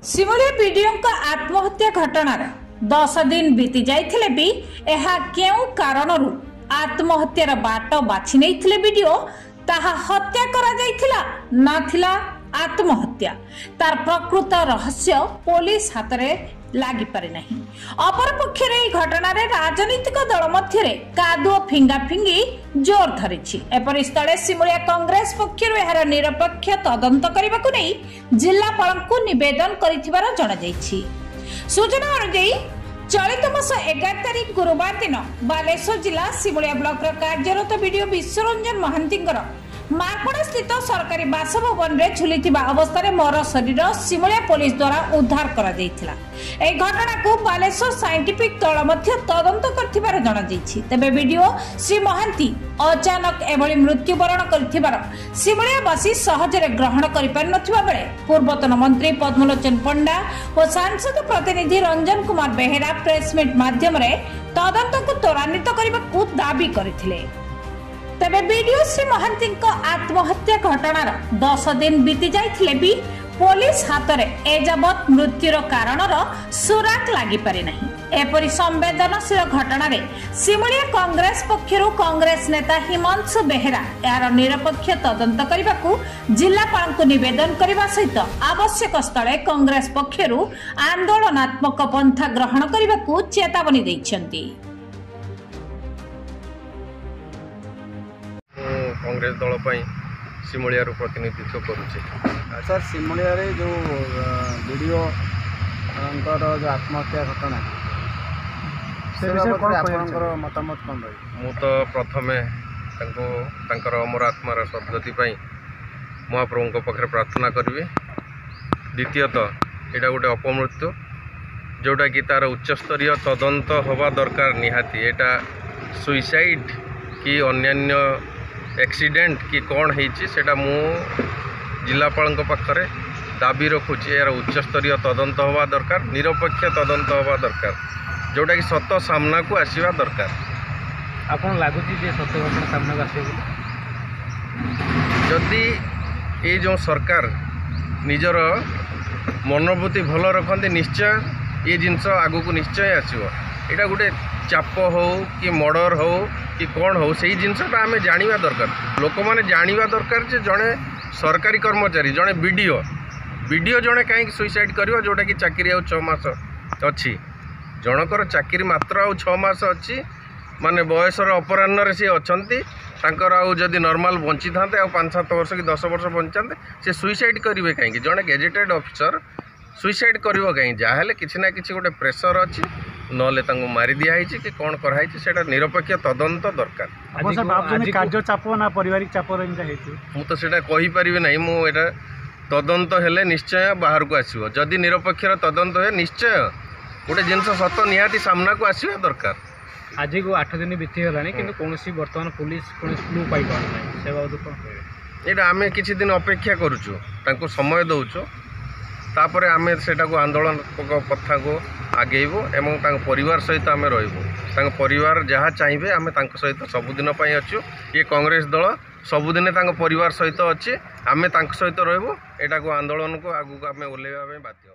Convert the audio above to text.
Simulia BDO आत्महत्या घटनार 10 दिन बीती जाइथिले भी एहा केउ कारणरू आत्महत्यार बाट बाछि नैथिले बीडीओ ताहा हत्या करा जाइथिला नाथिला आत्महत्या तार प्रकृत रहस्य पुलिस हाथ में लागि पारे नहीं। अपर पक्षरे এই ঘটনারে রাজনৈতিক দল মধ্যে কাদুও ফিঙ্গা ফিঙ্গি জোর ধরিছি। এপরি স্থলে সিমুলিয়া কংগ্রেস পক্ষରୁ এହାର নিরপেক্ষ তদন্ত କରିବାକୁ নেই जिलापालଙ୍କୁ निवेदन କରିଥିବାର জনা যাইছি। सूचना अनुଯାୟୀ चलित मास 11 तारिख गुरुवार दिन बालेश्वर जिला सिमुलिया ब्लॉक कार्यरत बीडीओ विश्वरंजन महांतींकर मारपड़ा स्थित सरकारी बासभवन में झुली अवस्था मोर शरीर सिमुलिया पुलिस द्वारा उद्धार करा जायथिला। एई घटना को बालेश्वर साइंटिफिक दल मध्य तदंत करथिबार जणा जायछि। तबे वीडियो श्री महांती अचानक एभली मृत्युवरण करथिबार सिमुलियावासी सहजरे ग्रहण करि पारि नथिबा बेले पूर्वतन मंत्री पद्मलोचन पंडा और सांसद प्रतिनिधि रंजन कुमार बेहेरा प्रेस मीट माध्यम तदंत को त्वरान्वित करने दाबी करथिले। तबे वीडियो श्री महांती आत्महत्या घटनार 10 दिन बीती जाइथिले भी पुलिस हाथ में एजावत मृत्युर कारणर सुराक लागि पारि नहीं। एपरि संवेदनशील घटना सिमुलिया कांग्रेस पक्षरु कांग्रेस नेता हिमांशु बेहेरा यार निरपेक्ष तदंत करने जिलापाल निवेदन करने सहित आवश्यक स्थले कांग्रेस पक्षरु आंदोलनात्मक पंथा ग्रहण करने चेतावनी दैछन्ति। कांग्रेस दल सिमुलिया प्रतिनिधित्व करुचे। सर सिमुलिया जो वीडियो जो आत्महत्या घटना मतामत कौन रही? मु तो प्रथमे अमर आत्मार सद्गति महाप्रभु पाखे प्रार्थना करी। द्वितीयतः यहाँ गोटे अपमृत्यु जोटा कि तार उच्चस्तरीय तदंत हवा दरकार निहाती। यहाँ सुइसाइड कि अन्यान्य एक्सीडेंट कि कौन होटा मु जिलापाल पाखे दाबी रखुची। यार उच्चस्तरीय तदंत हवा दरकार, निरपेक्ष तदंत हवा दरकार जोटा कि सत सामना को आसवा दरकार। आपन लागुची जे सत्य घटना सामना को आसे जदि ये जो सरकार निजर मनोभूति भल रखते निश्चय ये जिनस आगु को निश्चय आसो। यहाँ गोटे चाप हो कि मर्डर हो कि कौन हो से जिनसटा आम जाना दरकार। लोक मैंने जाना दरकार जे जड़े सरकारी कर्मचारी जड़े वीडियो जड़े कहीं सुइसाइड कर जोटा कि चाकरी आ 6 मास अच्छी जनकर चाकरी मात्र आ 6 मास अच्छी माने बयसर अपराह्न सी अच्छा जदि नॉर्मल बंची था 5-7 वर्ष कि 10 वर्ष बंचाते से सुइसाइड करेंगे कहीं जड़े गेजेटेड ऑफिसर सुइसाइड कर कहीं जहाँ कि ना कि गोटे प्रेसर अच्छी नले मारी दिखाई कि कौन कराई से निरपेक्ष तदंत दरकार। पारिवारिक चाप मुझे कहीपरि ना मुझे तदंत हेले निश्चय बाहर को आसो। जदि निरपेक्ष तदंत है निश्चय गोटे जिनस सत निहाती सामना को आसवा दरकार। आज को 8 दिन बीतीगला कि बर्तमान पुलिस क्लू पाई आम किसी दिन अपेक्षा करुचु समय दौचु तापर आम से आंदोलनात्मक पथा को आगेबू एवं परिवार सहित आम रही परिवार जहाँ चाहिए आम सहित सबुदिन अच्छु। ये कांग्रेस दल सबुदिन परिवार सहित अच्छे आम सहित रहबू। एटा को आंदोलन को आगू आम ओल्लैवा बाध्य।